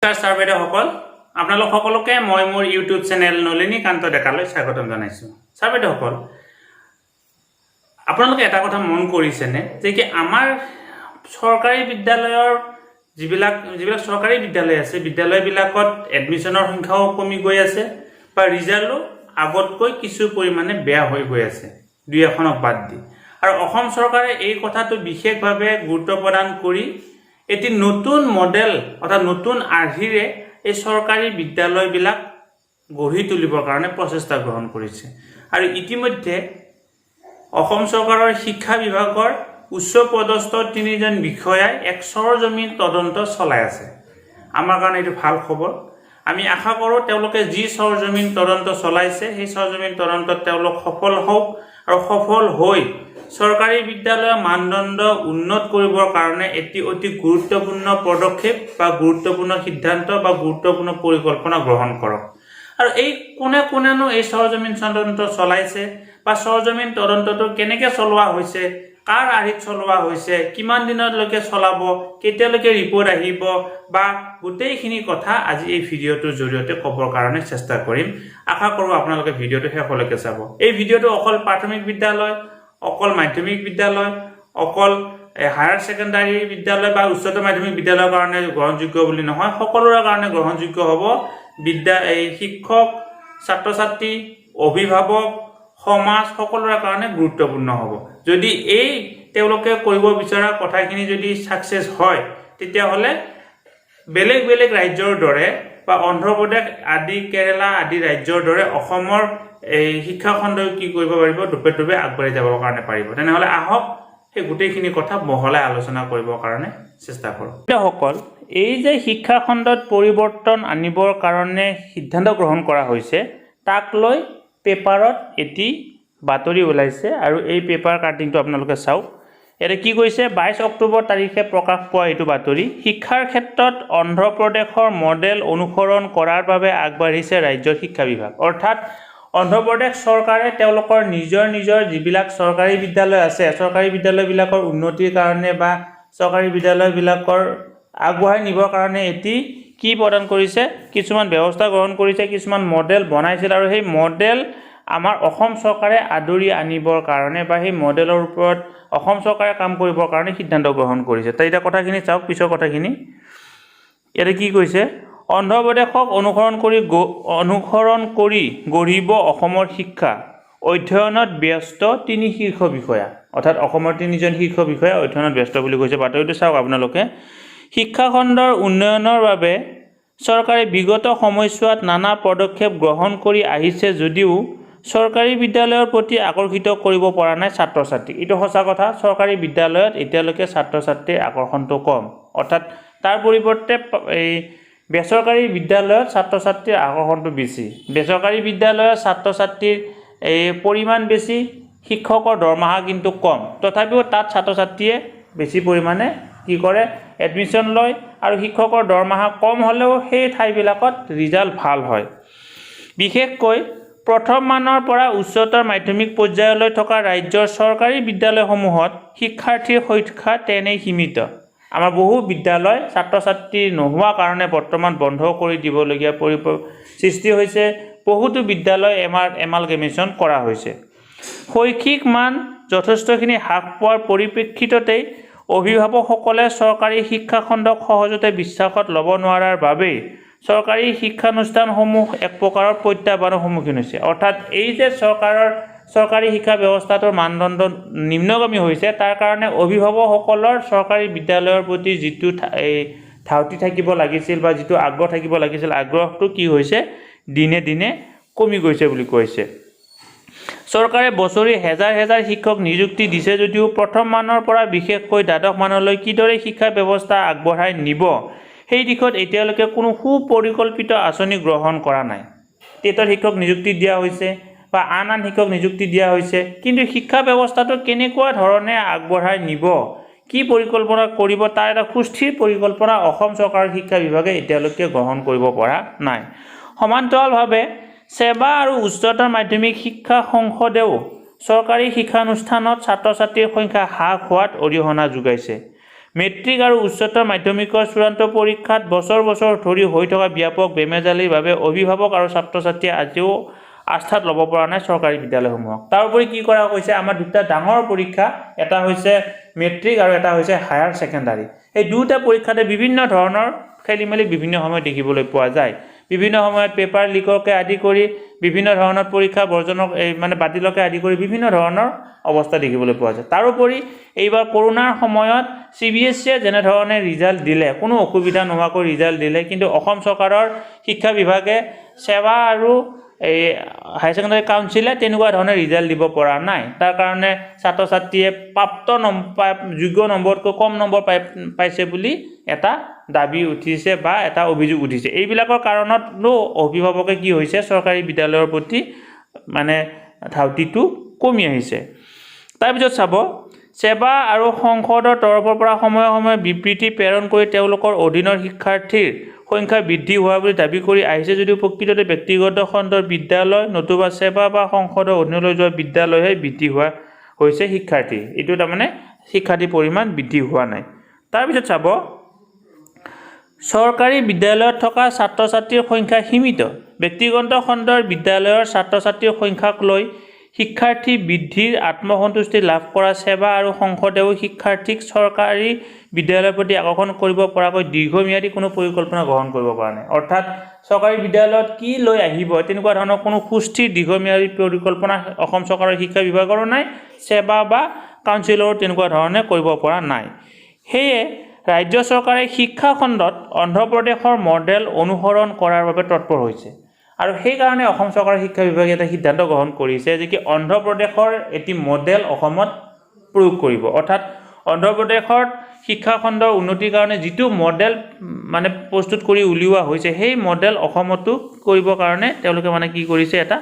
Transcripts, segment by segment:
নমস্কাৰ বাইদেউসকল, আপোনালোক সকলোকে মই মোৰ ইউটিউব চেনেল নলিনীকান্ত ডেকালৈ স্বাগতম জনাইছোঁ। বাইদেউসকল, আপোনালোকে এটা কথা মন কৰিছেনে যে কি আমাৰ চৰকাৰী বিদ্যালয়ৰ যিবিলাক চৰকাৰী বিদ্যালয় আছে, বিদ্যালয়বিলাকত এডমিশ্যনৰ সংখ্যাও কমি গৈ আছে বা ৰিজাল্টো আগতকৈ কিছু পৰিমাণে বেয়া হৈ গৈ আছে, দুই এখনক বাদ দি। আৰু অসম চৰকাৰে এই কথাটো বিশেষভাৱে গুৰুত্ব প্ৰদান কৰি এটি নতুন মডেল অৰ্থাৎ নতুন আৰ্হিৰে এই চৰকাৰী বিদ্যালয়বিলাক গঢ়ি তুলিবৰ কাৰণে প্ৰচেষ্টা গ্ৰহণ কৰিছে। আৰু ইতিমধ্যে অসম চৰকাৰৰ শিক্ষা বিভাগৰ উচ্চ পদস্থ তিনিজন বিষয়াই এক সৰজমিন তদন্ত চলাই আছে। আমাৰ কাৰণে এইটো ভাল খবৰ। আমি আশা কৰোঁ তেওঁলোকে যি সৰজমিন তদন্ত চলাইছে সেই সৰজমিন তদন্তত তেওঁলোক সফল হওক আৰু সফল হৈ চৰকাৰী বিদ্যালয়ৰ মানদণ্ড উন্নত কৰিবৰ কাৰণে এটি অতি গুৰুত্বপূৰ্ণ পদক্ষেপ বা গুৰুত্বপূৰ্ণ সিদ্ধান্ত বা গুৰুত্বপূৰ্ণ পৰিকল্পনা গ্ৰহণ কৰক। আৰু এই কোনেনো এই সৰজমিন তদন্ত চলাইছে বা সৰজমিন তদন্তটো কেনেকৈ চলোৱা হৈছে, কাৰ আৰ্হিত চলোৱা হৈছে, কিমান দিনলৈকে চলাব, কেতিয়ালৈকে ৰিপৰ্ট আহিব বা গোটেইখিনি কথা আজি এই ভিডিঅ'টোৰ জৰিয়তে ক'বৰ কাৰণে চেষ্টা কৰিম। আশা কৰোঁ আপোনালোকে ভিডিঅ'টো শেষলৈকে চাব। এই ভিডিঅ'টো অকল প্ৰাথমিক বিদ্যালয়, অকল মাধ্যমিক বিদ্যালয়, অকল হায়াৰ ছেকেণ্ডাৰী বিদ্যালয় বা উচ্চতৰ মাধ্যমিক বিদ্যালয়ৰ কাৰণে গ্ৰহণযোগ্য বুলি নহয়, সকলোৰে কাৰণে গ্ৰহণযোগ্য হ'ব। শিক্ষক, ছাত্ৰ ছাত্ৰী, অভিভাৱক, সমাজ সকলোৰে কাৰণে গুৰুত্বপূৰ্ণ হ'ব। যদি এই তেওঁলোকে কৰিব বিচৰা কথাখিনি যদি ছাকচেছ হয়, তেতিয়াহ'লে বেলেগ বেলেগ ৰাজ্যৰ দৰে বা অন্ধ্ৰপ্ৰদেশ আদি কেৰেলা আদি ৰাজ্যৰ দৰে অসমৰ এই শিক্ষাখণ্ডই কি কৰিব পাৰিব, দুপে দুপে আগবাঢ়ি যাবৰ কাৰণে পাৰিব। তেনেহ'লে আহক সেই গোটেইখিনি কথা বহলাই আলোচনা কৰিবৰ কাৰণে চেষ্টা কৰোঁ। সকল, এই যে শিক্ষাখণ্ডত পৰিৱৰ্তন আনিবৰ কাৰণে সিদ্ধান্ত গ্ৰহণ কৰা হৈছে, তাক লৈ পেপাৰত এটি বাতৰি ওলাইছে আৰু এই পেপাৰ কাটিংটো আপোনালোকে চাওক। ইয়াতে কি কৈছে, 22 অক্টোবৰ তাৰিখে প্ৰকাশ পোৱা এইটো বাতৰি। শিক্ষাৰ ক্ষেত্ৰত অন্ধ্ৰপ্ৰদেশৰ মডেল অনুসৰণ কৰাৰ বাবে আগবাঢ়িছে ৰাজ্যৰ শিক্ষা বিভাগ। অৰ্থাৎ অন্ধ্ৰপ্ৰদেশ চৰকাৰে তেওঁলোকৰ নিজৰ যিবিলাক চৰকাৰী বিদ্যালয় আছে, চৰকাৰী বিদ্যালয়বিলাকৰ উন্নতিৰ কাৰণে বা চৰকাৰী বিদ্যালয়বিলাকৰ আগবঢ়াই নিবৰ কাৰণে এটি কি প্ৰদান কৰিছে, কিছুমান ব্যৱস্থা গ্ৰহণ কৰিছে, কিছুমান মডেল বনাইছিল আৰু সেই মডেল আমাৰ অসম চৰকাৰে আদৰি আনিবৰ কাৰণে বা সেই মডেলৰ ওপৰত অসম চৰকাৰে কাম কৰিবৰ কাৰণে সিদ্ধান্ত গ্ৰহণ কৰিছে। তাই এতিয়া কথাখিনি চাওক, পিছৰ কথাখিনি ইয়াতে কি কৈছে, অন্ধ্ৰপ্ৰদেশক অনুসৰণ কৰি গঢ়িব অসমৰ শিক্ষা, অধ্যয়নত ব্যস্ত 3 শীৰ্ষ বিষয়া। অৰ্থাৎ অসমৰ 3জন শীৰ্ষ বিষয়া অধ্যয়নত ব্যস্ত বুলি কৈছে। বাতৰিটো চাওক আপোনালোকে। শিক্ষাখণ্ডৰ উন্নয়নৰ বাবে চৰকাৰে বিগত সময়ছোৱাত নানা পদক্ষেপ গ্ৰহণ কৰি আহিছে যদিও চৰকাৰী বিদ্যালয়ৰ প্ৰতি আকৰ্ষিত কৰিব পৰা নাই ছাত্ৰ ছাত্ৰীক। এইটো সঁচা কথা, চৰকাৰী বিদ্যালয়ত এতিয়ালৈকে ছাত্ৰ ছাত্ৰীৰ আকৰ্ষণটো কম। অৰ্থাৎ তাৰ পৰিৱৰ্তে এই বেচৰকাৰী বিদ্যালয়ত ছাত্ৰ ছাত্ৰীৰ আকৰ্ষণটো বেছি। বেচৰকাৰী বিদ্যালয়ৰ ছাত্ৰ ছাত্ৰীৰ এই পৰিমাণ বেছি, শিক্ষকৰ দৰমহা কিন্তু কম। তথাপিও তাত ছাত্ৰ ছাত্ৰীয়ে বেছি পৰিমাণে কি কৰে, এডমিশ্যন লয় আৰু শিক্ষকৰ দৰমহা কম হ'লেও সেই ঠাইবিলাকত ৰিজাল্ট ভাল হয়। বিশেষকৈ প্ৰথম মানৰ পৰা উচ্চতৰ মাধ্যমিক পৰ্যায়লৈ থকা ৰাজ্যৰ চৰকাৰী বিদ্যালয়সমূহত শিক্ষাৰ্থীৰ সংখ্যা তেনেই সীমিত। আমাৰ বহু বিদ্যালয় ছাত্ৰ ছাত্ৰী নোহোৱা কাৰণে বৰ্তমান বন্ধ কৰি দিবলগীয়া সৃষ্টি হৈছে। বহুতো বিদ্যালয় এমালগেমেশ্যন কৰা হৈছে। শৈক্ষিক মান যথেষ্টখিনি হ্ৰাস পোৱাৰ পৰিপ্ৰেক্ষিততেই অভিভাৱকসকলে চৰকাৰী শিক্ষাখণ্ডক সহজতে বিশ্বাসত ল'ব নোৱাৰাৰ বাবেই চৰকাৰী শিক্ষানুষ্ঠানসমূহ এক প্ৰকাৰৰ প্ৰত্যাহ্বানৰ সন্মুখীন হৈছে। অৰ্থাৎ এই যে চৰকাৰী শিক্ষা ব্যৱস্থাটোৰ মানদণ্ড নিম্নগামী হৈছে, তাৰ কাৰণে অভিভাৱকসকলৰ চৰকাৰী বিদ্যালয়ৰ প্ৰতি যিটো ধাউতি থাকিব লাগিছিল বা যিটো আগ্ৰহ থাকিব লাগিছিল, আগ্ৰহটো কি হৈছে, দিনে দিনে কমি গৈছে বুলি কৈছে। চৰকাৰে বছৰি হেজাৰ শিক্ষক নিযুক্তি দিছে যদিও প্ৰথম মানৰ পৰা বিশেষকৈ দ্বাদশ মানলৈ কিদৰে শিক্ষা ব্যৱস্থা আগবঢ়াই নিব, সেই দিশত এতিয়ালৈকে কোনো সুপৰিকল্পিত আঁচনি গ্ৰহণ কৰা নাই। টেটৰ শিক্ষক নিযুক্তি দিয়া হৈছে বা আন শিক্ষক নিযুক্তি দিয়া হৈছে, কিন্তু শিক্ষা ব্যৱস্থাটো কেনেকুৱা ধৰণে আগবঢ়াই নিব, কি পৰিকল্পনা কৰিব, তাৰ এটা সুস্থিৰ পৰিকল্পনা অসম চৰকাৰৰ শিক্ষা বিভাগে এতিয়ালৈকে গ্ৰহণ কৰিব পৰা নাই। সমান্তৰালভাৱে সেৱা আৰু উচ্চতৰ মাধ্যমিক শিক্ষা সংসদেও চৰকাৰী শিক্ষানুষ্ঠানত ছাত্ৰ ছাত্ৰীৰ সংখ্যা হ্ৰাস হোৱাত অৰিহণা যোগাইছে। মেট্ৰিক আৰু উচ্চতৰ মাধ্যমিকৰ চূড়ান্ত পৰীক্ষাত বছৰ বছৰ ধৰি হৈ থকা ব্যাপক বেমেজালিৰ বাবে অভিভাৱক আৰু ছাত্ৰ ছাত্ৰীয়ে আজিও আস্থাত ল'ব পৰা নাই চৰকাৰী বিদ্যালয়সমূহক। তাৰোপৰি কি কৰা হৈছে, আমাৰ দুটা ডাঙৰ পৰীক্ষা, এটা হৈছে মেট্ৰিক আৰু এটা হৈছে হায়াৰ ছেকেণ্ডাৰী। এই দুটা পৰীক্ষাতে বিভিন্ন ধৰণৰ খেলিমেলি বিভিন্ন সময়ত দেখিবলৈ পোৱা যায়। বিভিন্ন সময়ত পেপাৰ লিককে আদি কৰি বিভিন্ন ধৰণৰ পৰীক্ষা বৰ্জনক বাতিলকে আদি কৰি বিভিন্ন ধৰণৰ অৱস্থা দেখিবলৈ পোৱা যায়। তাৰোপৰি এইবাৰ কৰোণাৰ সময়ত CBSE যেনেধৰণে ৰিজাল্ট দিলে, কোনো অসুবিধা নোহোৱাকৈ ৰিজাল্ট দিলে, কিন্তু অসম চৰকাৰৰ শিক্ষা বিভাগে সেৱা আৰু হায়াৰ ছেকেণ্ডাৰী কাউন্সিলে তেনেকুৱা ধৰণে ৰিজাল্ট দিব পৰা নাই। তাৰ কাৰণে ছাত্ৰ ছাত্ৰীয়ে প্ৰাপ্ত যোগ্য নম্বৰতকৈ কম নম্বৰ পাইছে বুলি এটা দাবী উঠিছে বা এটা অভিযোগ উঠিছে। এইবিলাকৰ কাৰণতো অভিভাৱকে কি হৈছে, চৰকাৰী বিদ্যালয়ৰ প্ৰতি ধাউতিটো কমি আহিছে। তাৰপিছত চাব, সেৱা আৰু সংসদৰ তৰফৰ পৰা সময়ে সময়ে বিবৃতি প্ৰেৰণ কৰি তেওঁলোকৰ অধীনৰ শিক্ষাৰ্থীৰ সংখ্যা বৃদ্ধি হোৱা বুলি দাবী কৰি আহিছে যদিও প্ৰকৃততে ব্যক্তিগত খণ্ডৰ বিদ্যালয় নতুবা সেৱা বা সংসদৰ অধীনলৈ যোৱা বিদ্যালয়হে বৃদ্ধি হৈছে শিক্ষাৰ্থী। এইটো শিক্ষাৰ্থীৰ পৰিমাণ বৃদ্ধি হোৱা নাই। তাৰপিছত চাব, চৰকাৰী বিদ্যালয়ত থকা ছাত্ৰ ছাত্ৰীৰ সংখ্যা সীমিত। ব্যক্তিগত খণ্ডৰ বিদ্যালয়ৰ ছাত্ৰ ছাত্ৰীৰ সংখ্যাক লৈ শিক্ষাৰ্থী বৃদ্ধিৰ আত্মসন্তুষ্টি লাভ কৰা সেৱা আৰু সংসদেও শিক্ষাৰ্থীক চৰকাৰী বিদ্যালয়ৰ প্ৰতি আকৰ্ষণ কৰিব পৰাকৈ দীৰ্ঘম্যাদী কোনো পৰিকল্পনা গ্ৰহণ কৰিব পৰা নাই। অৰ্থাৎ চৰকাৰী বিদ্যালয়ত কি লৈ আহিব তেনেকুৱা ধৰণৰ কোনো সুস্থিৰ দীৰ্ঘম্যাদী পৰিকল্পনা অসম চৰকাৰৰ শিক্ষা বিভাগৰো নাই, সেৱা বা কাউন্সিলৰো তেনেকুৱা ধৰণে কৰিব পৰা নাই। সেয়ে ৰাজ্য চৰকাৰে শিক্ষা খণ্ডত অন্ধ্ৰপ্ৰদেশৰ মডেল অনুসৰণ কৰাৰ বাবে তৎপৰ হৈছে। আৰু সেইকাৰণে অসম চৰকাৰৰ শিক্ষা বিভাগে এটা সিদ্ধান্ত গ্ৰহণ কৰিছে যে কি অন্ধ্ৰপ্ৰদেশৰ এটি মডেল অসমত প্ৰয়োগ কৰিব। অৰ্থাৎ অন্ধ্ৰপ্ৰদেশৰ শিক্ষা খণ্ডৰ উন্নতিৰ কাৰণে যিটো মডেল প্ৰস্তুত কৰি উলিওৱা হৈছে, সেই মডেল অসমতো কৰিবৰ কাৰণে তেওঁলোকে কি কৰিছে, এটা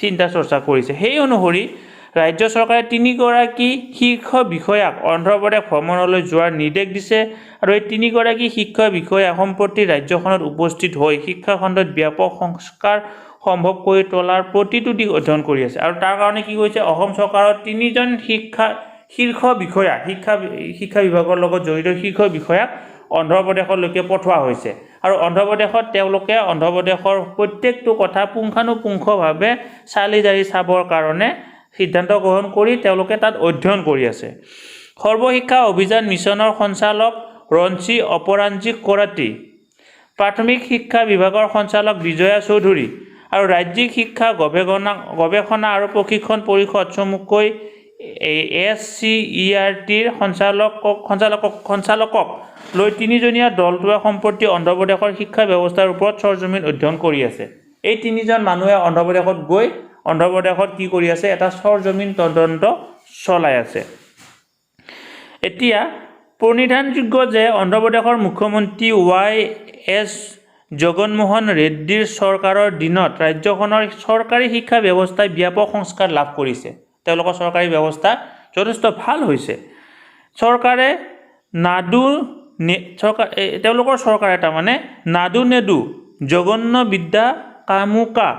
চিন্তা চৰ্চা কৰিছে। সেই অনুসৰি ৰাজ্য চৰকাৰে 3 গৰাকী শীৰ্ষ বিষয়াক অন্ধ্ৰপ্ৰদেশ ভ্ৰমণলৈ যোৱাৰ নিৰ্দেশ দিছে। আৰু এই 3 গৰাকী শীৰ্ষ বিষয়া সম্প্ৰতি ৰাজ্যখনত উপস্থিত হৈ শিক্ষা খণ্ডত ব্যাপক সংস্কাৰ সম্ভৱ কৰি তোলাৰ প্ৰতিটো দিশ অধ্যয়ন কৰি আছে। আৰু তাৰ কাৰণে কি কৰিছে, অসম চৰকাৰৰ 3জন শীৰ্ষ বিষয়া, শিক্ষা বিভাগৰ লগত জড়িত শীৰ্ষ বিষয়াক অন্ধ্ৰপ্ৰদেশলৈকে পঠোৱা হৈছে। আৰু অন্ধ্ৰপ্ৰদেশত তেওঁলোকে অন্ধ্ৰপ্ৰদেশৰ প্ৰত্যেকটো কথা পুংখানুপুংখভাৱে চালি জাৰি চাবৰ কাৰণে সিদ্ধান্ত গ্ৰহণ কৰি তেওঁলোকে তাত অধ্যয়ন কৰি আছে। সৰ্বশিক্ষা অভিযান মিছনৰ সঞ্চালক ৰঞ্চি অপৰাঞ্জিক কৰাটী, প্ৰাথমিক শিক্ষা বিভাগৰ সঞ্চালক বিজয়া চৌধুৰী আৰু ৰাজ্যিক শিক্ষা গৱেষণা আৰু প্ৰশিক্ষণ পৰিষদ চমুকৈ SCERTৰ সঞ্চালকক লৈ 3জনীয়া দলটোৱে সম্প্ৰতি অন্ধ্ৰপ্ৰদেশৰ শিক্ষা ব্যৱস্থাৰ ওপৰত সৰজমিন অধ্যয়ন কৰি আছে। এই 3জন মানুহে অন্ধ্ৰপ্ৰদেশত গৈ অন্ধ্ৰপ্ৰদেশত কি কৰি আছে, এটা সৰজমিন তদন্ত চলাই আছে। এতিয়া প্ৰণিধানযোগ্য যে অন্ধ্ৰপ্ৰদেশৰ মুখ্যমন্ত্ৰী YS জগনমোহন ৰেড্ডীৰ চৰকাৰৰ দিনত ৰাজ্যখনৰ চৰকাৰী শিক্ষা ব্যৱস্থাই ব্যাপক সংস্কাৰ লাভ কৰিছে। তেওঁলোকৰ চৰকাৰী ব্যৱস্থা যথেষ্ট ভাল হৈছে। তেওঁলোকৰ চৰকাৰে নাডু নেডু, জগন্ন বিদ্যা কামুকা,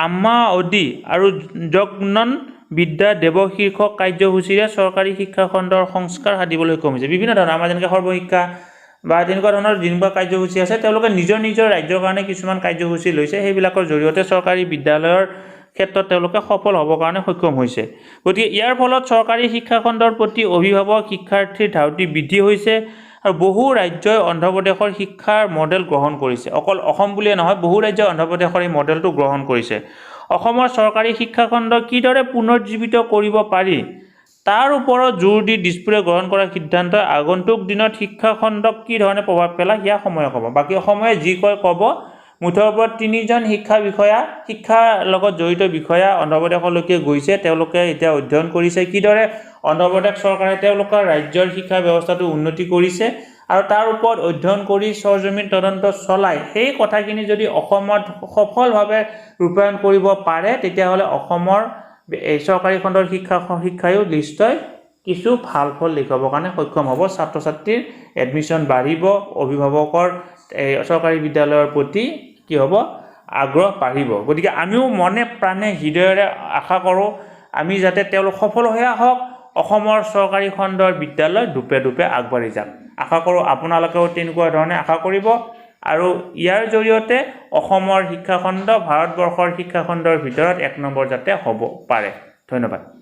আম্মা অদি আৰু জগনন বিদ্যা দেৱ শীৰ্ষক কাৰ্যসূচীৰে চৰকাৰী শিক্ষা খণ্ডৰ সংস্কাৰ সাধিবলৈ সক্ষম হৈছে। বিভিন্ন ধৰণৰ আমাৰ যেনেকৈ সৰ্বশিক্ষা বা তেনেকুৱা ধৰণৰ যিবোৰ কাৰ্যসূচী আছে, তেওঁলোকে নিজৰ ৰাজ্যৰ কাৰণে কিছুমান কাৰ্যসূচী লৈছে। সেইবিলাকৰ জৰিয়তে চৰকাৰী বিদ্যালয়ৰ ক্ষেত্ৰত তেওঁলোকে সফল হ'বৰ কাৰণে সক্ষম হৈছে। গতিকে ইয়াৰ ফলত চৰকাৰী শিক্ষা খণ্ডৰ প্ৰতি অভিভাৱক শিক্ষাৰ্থীৰ ধাউতি বৃদ্ধি হৈছে। আৰু বহু ৰাজ্যই অন্ধ্ৰপ্ৰদেশৰ শিক্ষাৰ মডেল গ্ৰহণ কৰিছে। অকল অসম বুলিয়ে নহয়, বহু ৰাজ্যই অন্ধ্ৰপ্ৰদেশৰ এই মডেলটো গ্ৰহণ কৰিছে। অসমৰ চৰকাৰী শিক্ষা খণ্ড কিদৰে পুনৰুজ্জীৱিত কৰিব পাৰি তাৰ ওপৰত জোৰ দি দিছপুৰে গ্ৰহণ কৰা সিদ্ধান্তই আগন্তুক দিনত শিক্ষা খণ্ডক কি ধৰণে প্ৰভাৱ পেলায় সেয়া সময়ে ক'ব। বাকী সময়ে যি কয় ক'ব। মুঠৰ ওপৰত 3জন শিক্ষাৰ লগত জড়িত বিষয়া অন্ধ্ৰপ্ৰদেশলৈকে গৈছে। তেওঁলোকে এতিয়া অধ্যয়ন কৰিছে কিদৰে অন্ধ্ৰপ্ৰদেশ চৰকাৰে তেওঁলোকৰ ৰাজ্যৰ শিক্ষা ব্যৱস্থাটো উন্নতি কৰিছে। আৰু তাৰ ওপৰত অধ্যয়ন কৰি সৰজমিন তদন্ত চলাই সেই কথাখিনি যদি অসমত সফলভাৱে ৰূপায়ণ কৰিব পাৰে, তেতিয়াহ'লে অসমৰ এই চৰকাৰী খণ্ডৰ শিক্ষায়ো নিশ্চয় কিছু ভাল ফল দেখুৱাবৰ কাৰণে সক্ষম হ'ব। ছাত্ৰ ছাত্ৰীৰ এডমিশ্যন বাঢ়িব, অভিভাৱকৰ চৰকাৰী বিদ্যালয়ৰ প্ৰতি কি হ'ব, আগ্ৰহ বাঢ়িব। গতিকে আমিও মনে প্ৰাণে হৃদয়েৰে আশা কৰোঁ আমি যাতে তেওঁলোক সফল হৈ আহক, অসমৰ চৰকাৰী খণ্ডৰ বিদ্যালয় দোপে দোপে আগবাঢ়ি যাওক। আশা কৰোঁ আপোনালোকেও তেনেকুৱা ধৰণে আশা কৰিব আৰু ইয়াৰ জৰিয়তে অসমৰ শিক্ষাখণ্ড ভাৰতবৰ্ষৰ শিক্ষাখণ্ডৰ ভিতৰত 1 নম্বৰ যাতে হ'ব পাৰে। ধন্যবাদ।